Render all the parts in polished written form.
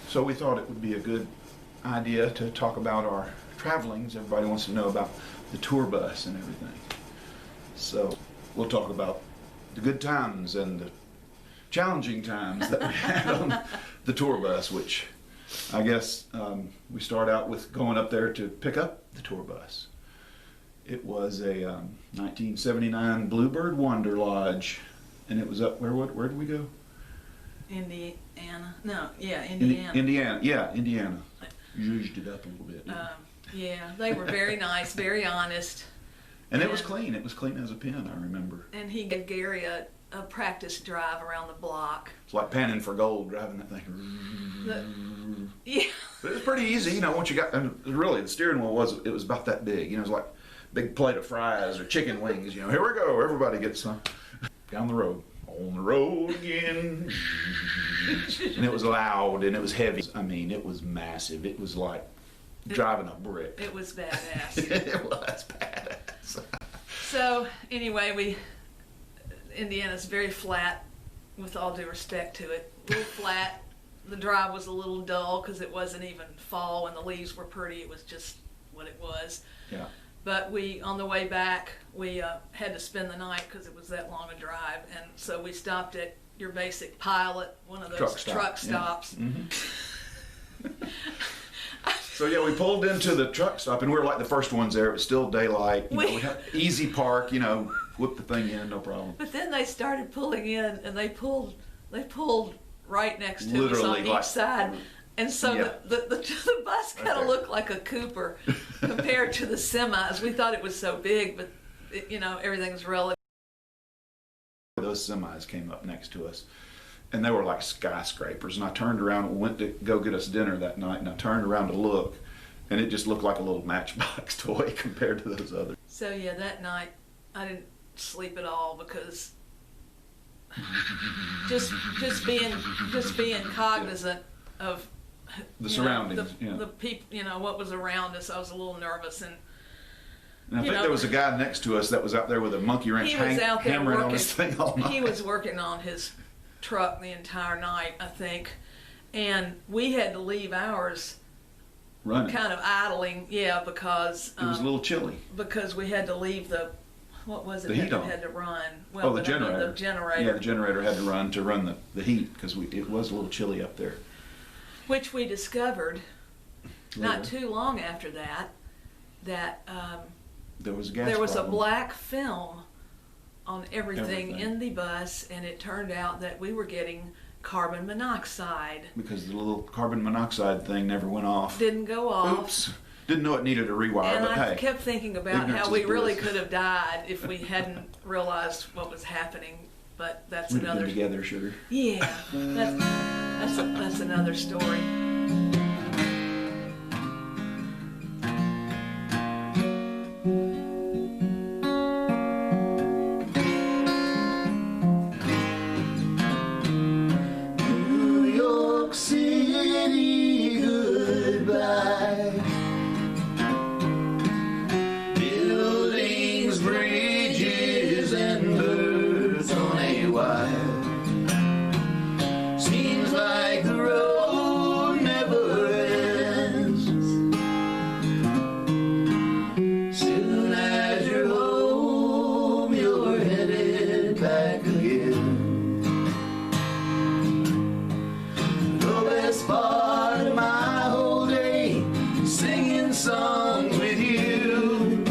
So we thought it would be a good idea to talk about our travelings. Everybody wants to know about the tour bus and everything. So we'll talk about the good times and the challenging times that we had on the tour bus, which I guess we start out with going up there to pick up the tour bus. It was a 1979 Bluebird Wonder Lodge, and it was up where did we go? Indiana. No, yeah, Indiana. Indiana, yeah, Indiana. Zhuzhed it up a little bit. Yeah, they were very nice, very honest. And it was clean. It was clean as a pin, I remember. And he gave Gary a practice drive around the block. It's like panning for gold, driving that thing. Yeah. But it was pretty easy, you know, once you got, and really the steering wheel was about that big. You know, it was like a big plate of fries or chicken wings, you know. Here we go, everybody gets some. Down the road. On the road again. And it was loud and it was heavy. I mean, it was massive. It was like driving a brick. It was badass. It was badass. So anyway, Indiana's very flat, with all due respect to it. A little flat. The drive was a little dull because it wasn't even fall and the leaves were pretty. It was just what it was. Yeah. But on the way back, we had to spend the night because it was that long a drive, and so we stopped at your basic Pilot, one of those truck stops. Yeah. Mm-hmm. So yeah, we pulled into the truck stop, and we were like the first ones there. It was still daylight. You know, we had easy park. You know, whip the thing in, no problem. But then they started pulling in, and they pulled right next to us on each side. And so yeah. the bus kind of looked like a Cooper compared to the semis. We thought it was so big, but you know, everything's relative. Those semis came up next to us, and they were like skyscrapers. And I turned around and went to go get us dinner that night, and I turned around to look, and it just looked like a little Matchbox toy compared to those others. So yeah, that night I didn't sleep at all because just being cognizant of the surroundings, the people, you know, what was around us. I was a little nervous, and I think there was a guy next to us that was out there with a monkey wrench hammering on his thing all night. He was working on his truck the entire night, I think, and we had to leave ours running, kind of idling, yeah, because it was a little chilly. Because we had to leave the the heat on. Had to run. Well, the generator. I mean, the generator. Yeah, the generator had to run the heat because it was a little chilly up there. Which we discovered not too long after that there was a gas there was problem. A black film on everything in the bus, and it turned out that we were getting carbon monoxide. Because the little carbon monoxide thing never went off. Didn't go off. Oops. Didn't know it needed a rewire, and but I hey. kept thinking about how we really could have died if we hadn't realized what was happening. But that's We'd another. Been together, sugar. Yeah, that's another story. New York City, goodbye. Buildings, bridges, and birds on a wire. Seems like the road never ends. Soon as you're home, you're headed back again. The best part of my whole day, singing songs with you.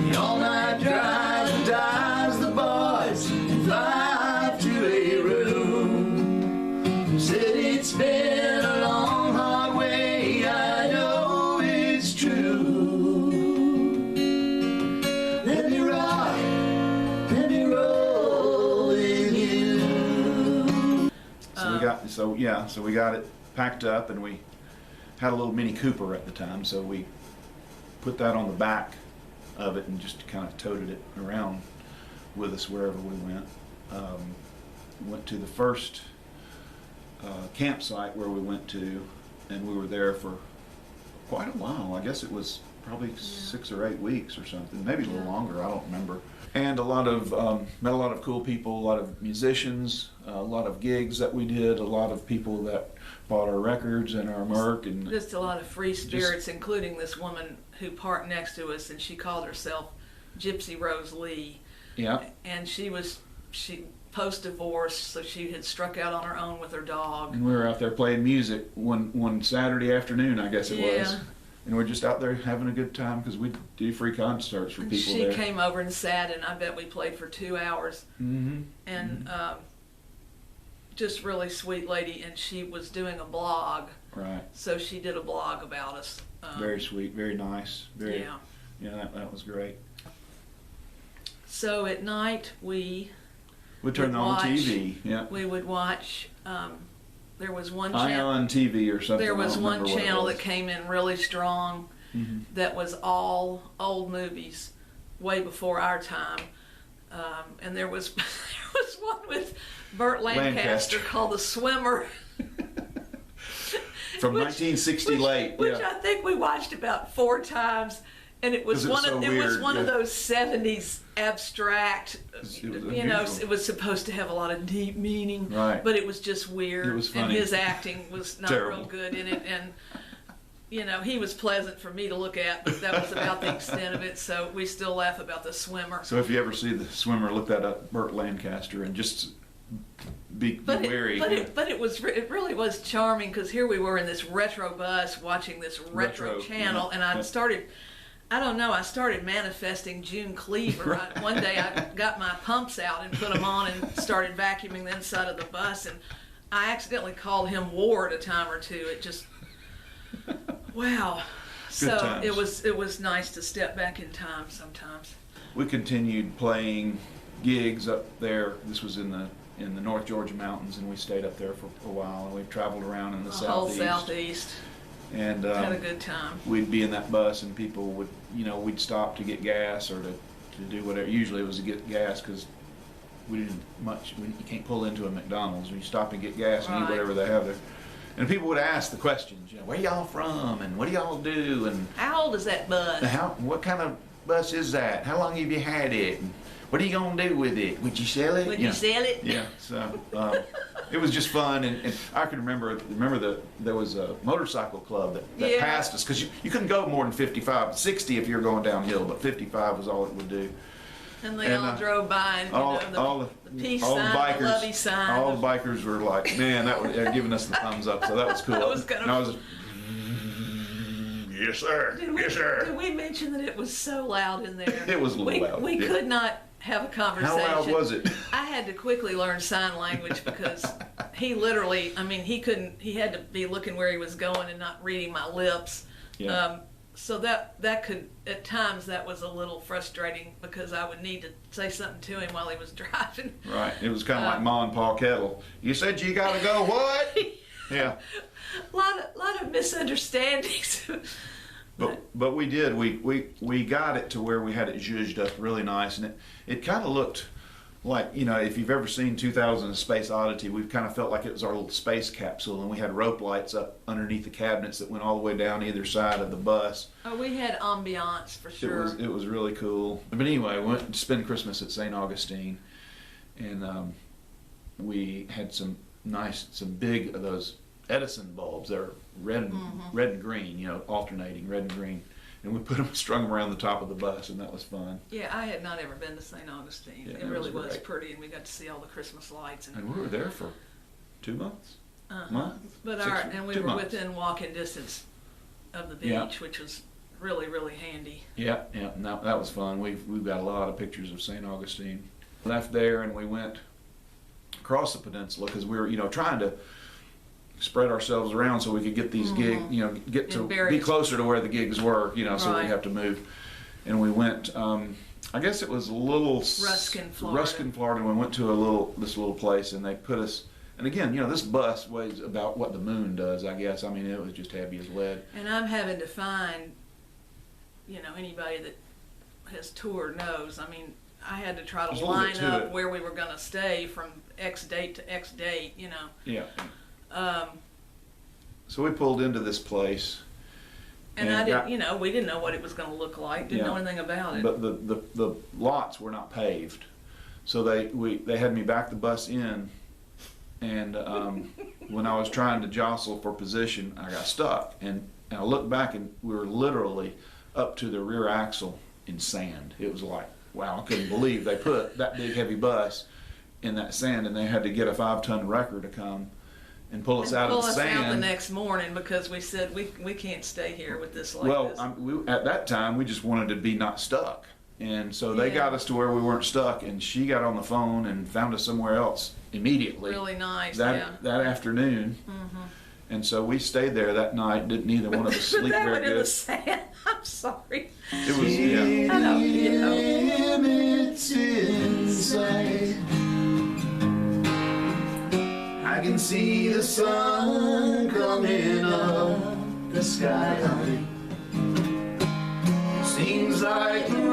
The all-night drive dives the bars, fly to a room. Said it's been a long, hard way, I know it's true. Let me rock, let me roll with you. So we got it packed up, and we had a little Mini Cooper at the time, so we put that on the back of it and just kind of toted it around with us wherever we went. We went to the first campsite where we went to, and we were there for quite a while. I guess it was probably 6 or 8 weeks or something, maybe a little longer, I don't remember. And a lot of, met a lot of cool people, a lot of musicians, a lot of gigs that we did, a lot of people that bought our records and our merch. And just a lot of free spirits, including this woman who parked next to us, and she called herself Gypsy Rose Lee. yeah, And she post-divorce, so she had struck out on her own with her dog. and we were out there playing music one Saturday afternoon, I guess it was. Yeah. And we're just out there having a good time because we do free concerts for And people she there. came over and sat, and I bet we played for 2 hours. Mm-hmm. And just really sweet lady, and she was doing a blog, Right. so she did a blog about us. Very sweet, very nice. Very, Yeah. yeah, that was great. So at night we We turned on watch- TV. Yeah. would watch. There was one channel. Ion TV or something. There I was don't one remember what it channel was. that came in really strong. Mhm. That was all old movies, way before our time. And there was there was one with Burt Lancaster called The Swimmer. From Which- 1960 late. Which Yeah. I think we watched about 4 times, and it was 'Cause it was one of so it was weird, one of yeah. those 70s abstract. It was You know, unusual. it was supposed to have a lot of deep meaning, Right. but it was just weird. It was and funny. his acting was not Terrible. real good in it, and you know he was pleasant for me to look at, but that was about the extent of it. So we still laugh about The Swimmer. So if you ever see The Swimmer, look that up, Burt Lancaster, and just be wary. But it really was charming because here we were in this retro bus watching this retro channel, yeah, and I yeah. started manifesting June Cleaver. Right. One day I got my pumps out and put them on and started vacuuming the inside of the bus, and I accidentally called him Ward a time or two. It just wow. So times. it was nice to step back in time sometimes. We continued playing gigs up there. This was in the North Georgia mountains, and we stayed up there for a while. And we traveled around in the The whole southeast. southeast And had a good time. we'd be in that bus, and people would, we'd stop to get gas or to do whatever. Usually it was to get gas because we didn't much. You can't pull into a McDonald's. You stop and get gas and eat Right. whatever they have there. And people would ask the questions, where y'all from, and what do y'all do, and How old is that bus? what kind of bus is that? How long have you had it? And what are you gonna do with it? Would you sell it? Would you sell it? Yeah. So it was just fun, and I can remember there was a motorcycle club that Yeah. passed us because you couldn't go more than 55, 60 if you're going downhill, but 55 was all it would do. And they And, all drove by, and all the peace all sign, the bikers, the lovey sign. all the bikers were like, man, they're giving us the thumbs up, so that was cool. That was kind of- And I was, yes sir, yes sir. Did we mention that it was so loud in there? It was a little loud, We yeah. could not have a conversation. How loud was it? I had to quickly learn sign language because he literally, he had to be looking where he was going and not reading my lips. Yeah. So that could, at times, that was a little frustrating because I would need to say something to him while he was driving. Right. It was kind of like Ma and Pa Kettle. You said you gotta go. What? Yeah. lot of misunderstandings. But we did. We got it to where we had it zhuzhed up really nice, and it kind of looked like, if you've ever seen 2000: A Space Oddity, we've kind of felt like it was our little space capsule, and we had rope lights up underneath the cabinets that went all the way down either side of the bus. Oh, we had ambiance for sure. It was really cool. But anyway, we went to spend Christmas at St. Augustine, and we had some big of those Edison bulbs. They're red and green, alternating red and green. And we strung them around the top of the bus, and that was fun. Yeah, I had not ever been to St. Augustine. Yeah, it it really was was great. pretty, and we got to see all the Christmas lights. And we were there for 2 months. But 2 we were months. within walking distance of the beach, Yeah. which was really, really handy. Yeah, and that was fun. We've got a lot of pictures of St. Augustine. Left there, and we went across the peninsula because we were, trying to spread ourselves around so we could get these gigs, get to In be various- closer to where the gigs were, so Right. we'd have to move. And we went, I guess it was a little Ruskin, Florida. Ruskin, Florida. And we went to this little place, and they put us. And again, this bus weighs about what the moon does, I guess. I mean, it was just heavy as lead. And I'm having to find, anybody that has toured knows. I mean, I had to try There's to a little line bit to up it. where we were going to stay from X date to X date, Yeah. Um, So we pulled into this place, And I didn't, you know, we didn't know what it was going to look like. Didn't Yeah. know anything about it. But the lots were not paved, so they had me back the bus in, and when I was trying to jostle for position, I got stuck, and I looked back, and we were literally up to the rear axle in sand. It was like, wow, I couldn't believe they put that big heavy bus in that sand, and they had to get a 5-ton wrecker to come and pull us out of the Pull us sand. out the next morning because we said we can't stay here with this like Well, this. at that time, we just wanted to be not stuck. And so they Yeah. got us to where we weren't stuck, and she got on the phone and found us somewhere else immediately Really nice. that, Yeah. that afternoon. And so we stayed there that night, didn't either one of us sleep that very one in the good. sand. I'm sorry. It was, yeah. I know, you know. Limits in sight. I can see the sun coming up the sky. Seems like the